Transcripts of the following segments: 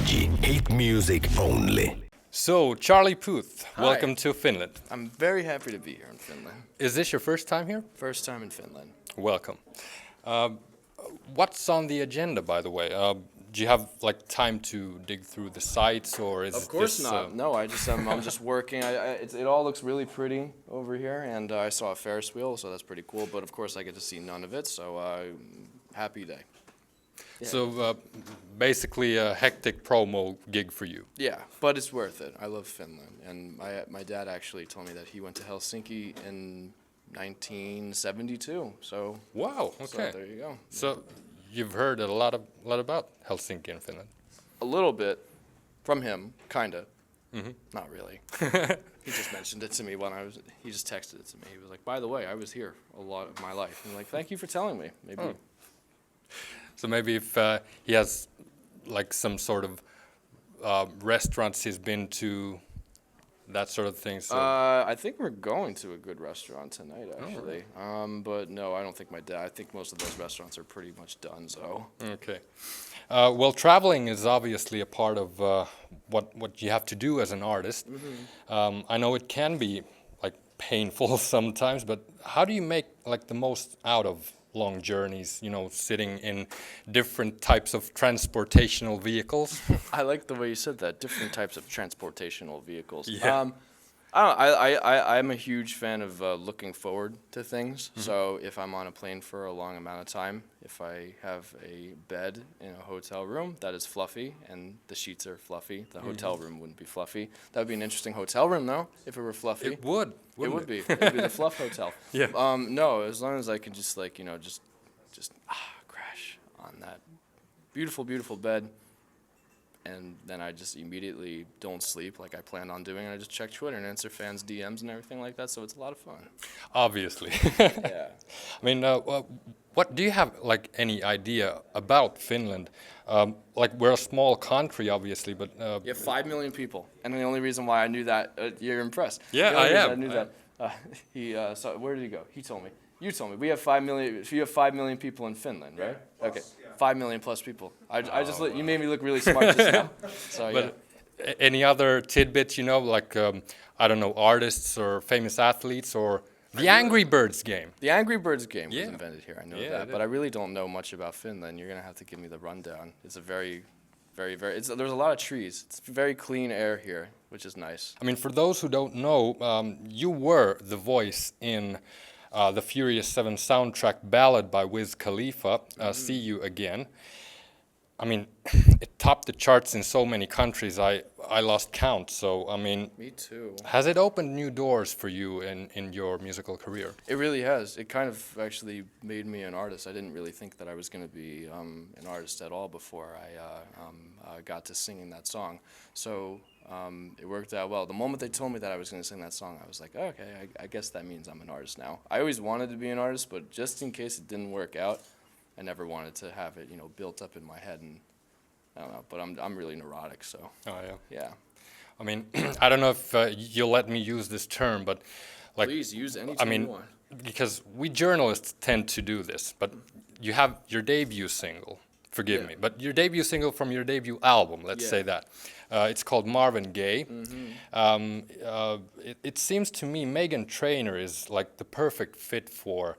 Energy, hit music only. So, Charlie Puth, Hi. welcome to Finland. I'm very happy to be here in Finland. Is this your first time here? First time in Finland. Welcome. What's on the agenda, by the way? Do you have like time to dig through the sites, or is Of course this, not. No, I'm just working. It all looks really pretty over here, and I saw a Ferris wheel, so that's pretty cool. But of course, I get to see none of it, so happy day. Yeah. So, basically a hectic promo gig for you. Yeah, but it's worth it. I love Finland, and my dad actually told me that he went to Helsinki in 1972. So Wow. Okay. So there you go. So, you've heard a lot about Helsinki and Finland. A little bit from him, kinda. Mhm. Not really. He just mentioned it to me he just texted it to me. He was like, by the way, I was here a lot of my life. I'm like, thank you for telling me. Maybe. Oh. So maybe if he has like some sort of restaurants he's been to, that sort of thing. So I think we're going to a good restaurant tonight, actually. But no, I don't think I think most of those restaurants are pretty much done, so. Okay. Well, traveling is obviously a part of what you have to do as an artist. Mm-hmm. I know it can be like painful sometimes, but how do you make like the most out of long journeys? You know, sitting in different types of transportational vehicles. I like the way you said that. Different types of transportational vehicles. Yeah. I'm a huge fan of looking forward to things. Mm-hmm. So if I'm on a plane for a long amount of time, if I have a bed in a hotel room that is fluffy and the sheets are fluffy, the hotel room wouldn't be fluffy. That would be an interesting hotel room, though, if it were fluffy. It would. It would be. It would be the fluff hotel. Yeah. No, as long as I can just just crash on that beautiful, beautiful bed. And then I just immediately don't sleep like I planned on doing. And I just check Twitter and answer fans' DMs and everything like that. So it's a lot of fun. Obviously. Yeah. I mean, what do you have like any idea about Finland? Like we're a small country, obviously, but You have 5 million people. And the only reason why I knew that, you're impressed. Yeah, The only I reason am. I knew that. So where did he go? He told me. You told me. We have 5 million. You have 5 million people in Finland, right? Plus, Okay. yeah. 5 million plus people. I just you made me look really smart just now. So yeah. But any other tidbits, you know, like I don't know, artists or famous athletes or the Angry Birds game? The Angry Birds game was Yeah. invented here. I know Yeah, that, it but I really don't know much about Finland. You're gonna have to give me the rundown. It's a very, very, very. There's a lot of trees. It's very clean air here, which is nice. I mean, for those who don't know, you were the voice in the Furious 7 soundtrack ballad by Wiz Khalifa, See You Again. I mean, it topped the charts in so many countries, I lost count. So, I mean, Me too. has it opened new doors for you in your musical career? It really has. It kind of actually made me an artist. I didn't really think that I was going to be an artist at all before I got to singing that song. So it worked out well. The moment they told me that I was going to sing that song, I was like, oh, okay, I guess that means I'm an artist now. I always wanted to be an artist, but just in case it didn't work out, I never wanted to have it, built up in my head. And I don't know, but I'm really neurotic, so Oh, yeah. yeah. I mean, I don't know if you'll let me use this term, but like, Please use any I term mean, you want. because we journalists tend to do this, but you have your debut single, forgive Yeah. me, but your debut single from your debut album, let's Yeah. say that. It's called Marvin Gaye. Mm-hmm. It seems to me Meghan Trainor is like the perfect fit for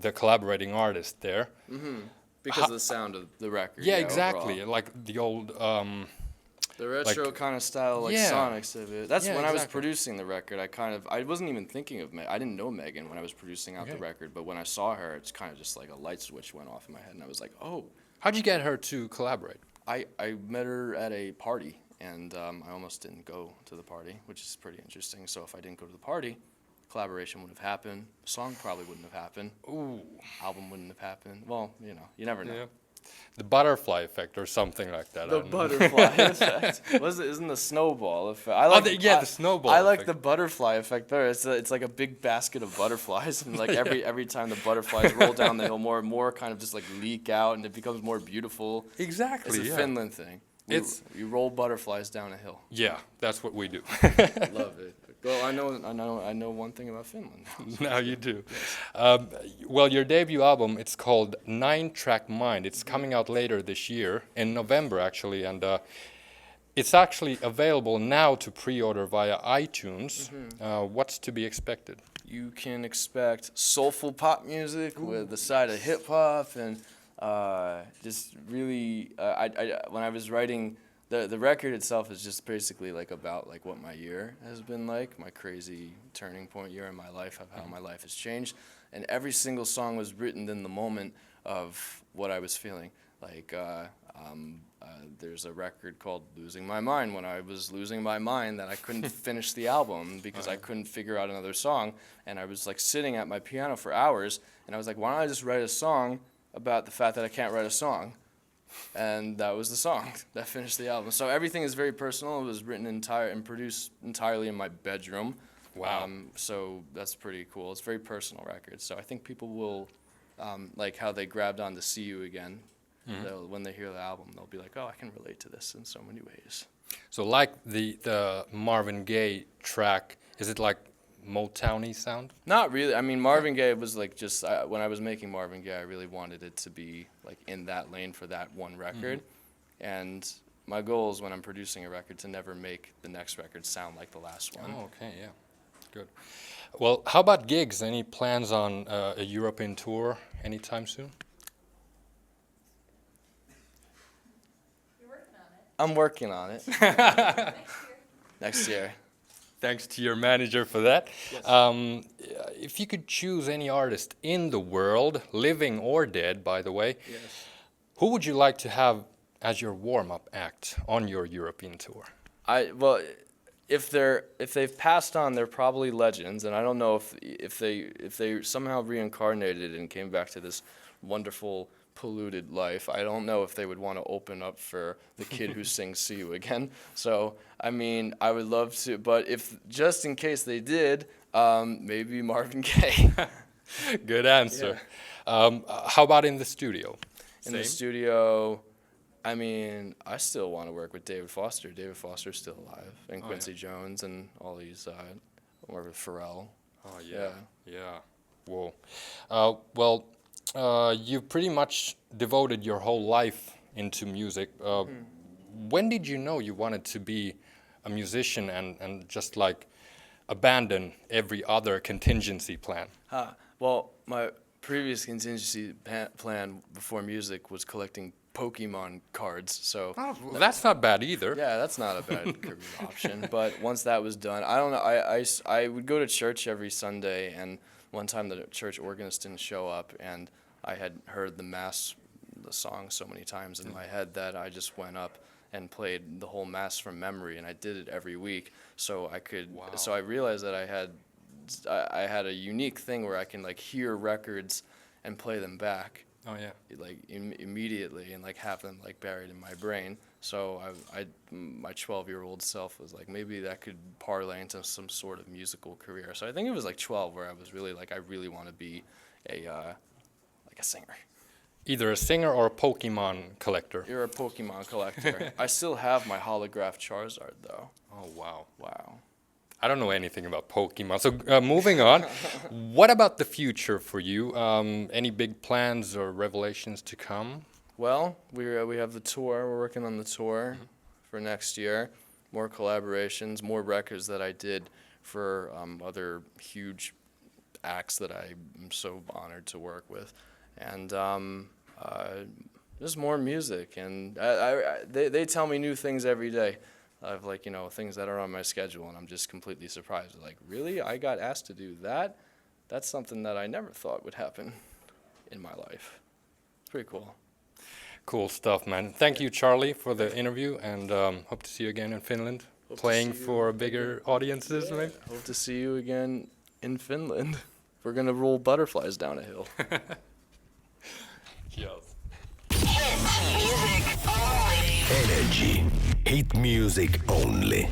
the collaborating artist there. Because of the sound of the record. Yeah, exactly. Overall. Like the old. The retro kind of style, like Yeah. Sonics of it. That's Yeah, when I was exactly. producing the record. I wasn't even thinking of I didn't know Megan when I was producing out the Okay. record. But when I saw her, it's kind of just like a light switch went off in my head, and I was like, oh. How'd you get her to collaborate? I met her at a party, and I almost didn't go to the party, which is pretty interesting. So if I didn't go to the party, collaboration wouldn't have happened. Song probably wouldn't have happened. Ooh. Album wouldn't have happened. Well, you never know. Yeah. The butterfly effect or something like that. I The don't know. butterfly effect. Isn't the snowball effect? The snowball I like effect. the butterfly effect better. It's like a big basket of butterflies, and like every time the butterflies roll down the hill, more and more kind of just like leak out, and it becomes more beautiful. Exactly. It's a yeah. Finland thing. You roll butterflies down a hill. Yeah, that's what we do. Love it. Well, I know one thing about Finland now. Now you do. Well, your debut album, it's called 9-Track Mind. It's coming out later this year, in November actually, and it's actually available now to pre-order via iTunes. What's to be expected? You can expect soulful pop music with a side of hip hop, and just really, when I was writing. The record itself is just basically like about like what my year has been like, my crazy turning point year in my life, of how my life has changed, and every single song was written in the moment of what I was feeling. Like there's a record called "Losing My Mind" when I was losing my mind that I couldn't finish the album because I couldn't figure out another song, and I was like sitting at my piano for hours, and I was like, why don't I just write a song about the fact that I can't write a song? And that was the song that finished the album. So everything is very personal. It was written and produced entirely in my bedroom. Wow. So that's pretty cool. It's a very personal record. So I think people will like how they grabbed on to "See You Again." When they hear the album, they'll be like, "Oh, I can relate to this in so many ways." So like the Marvin Gaye track, is it like Motown-y sound? Not really. I mean, Marvin Gaye was like just when I was making Marvin Gaye, I really wanted it to be like in that lane for that one record. And my goal is when I'm producing a record to never make the next record sound like the last one. Oh, okay, yeah, good. Well, how about gigs? Any plans on a European tour anytime soon? You're working on it. I'm working on it. Next year. Thanks to your manager for that. Yes. If you could choose any artist in the world, living or dead, by the way, who would you like to have as your warm-up act on your European tour? Well, if they've passed on, they're probably legends, and I don't know if they somehow reincarnated and came back to this wonderful polluted life. I don't know if they would want to open up for the kid who sings "See You Again." So I mean, I would love to, but if just in case they did, maybe Marvin Gaye. Good answer. How about in the studio? In the studio, I mean, I still want to work with David Foster. David Foster's still alive, and Quincy Jones, and all these, or with Pharrell. Oh yeah. Whoa. Well, you've pretty much devoted your whole life into music. When did you know you wanted to be a musician and just like abandon every other contingency plan? Well, my previous contingency plan before music was collecting Pokemon cards. So well, that's not bad either. yeah, that's not a bad career option. But once that was done, I don't know. I would go to church every Sunday, and one time the church organist didn't show up, and I had heard the song so many times in my head that I just went up and played the whole mass from memory, and I did it every week. So I could. Wow. So I realized that I had a unique thing where I can like hear records and play them back. Oh yeah. Like immediately, and like have them like buried in my brain. So my 12-year-old self was like, maybe that could parlay into some sort of musical career. So I think it was like 12 where I was really like, I really want to be a singer. Either a singer or a Pokemon collector. You're a Pokemon collector. I still have my holograph Charizard though. Oh wow. Wow. I don't know anything about Pokemon. So moving on, what about the future for you? Any big plans or revelations to come? Well, we have the tour. We're working on the tour for next year. More collaborations, more records that I did for other huge acts that I am so honored to work with, and just more music. And they tell me new things every day. Of like, you know, things that are on my schedule, and I'm just completely surprised. Like, really? I got asked to do that? That's something that I never thought would happen in my life. It's pretty cool. Cool stuff, man. Thank you, Charlie, for the interview, and hope to see you again in Finland, playing for bigger audiences, maybe. Hope to see you again in Finland. We're gonna roll butterflies down a hill. Yes. Energy. Hit music only.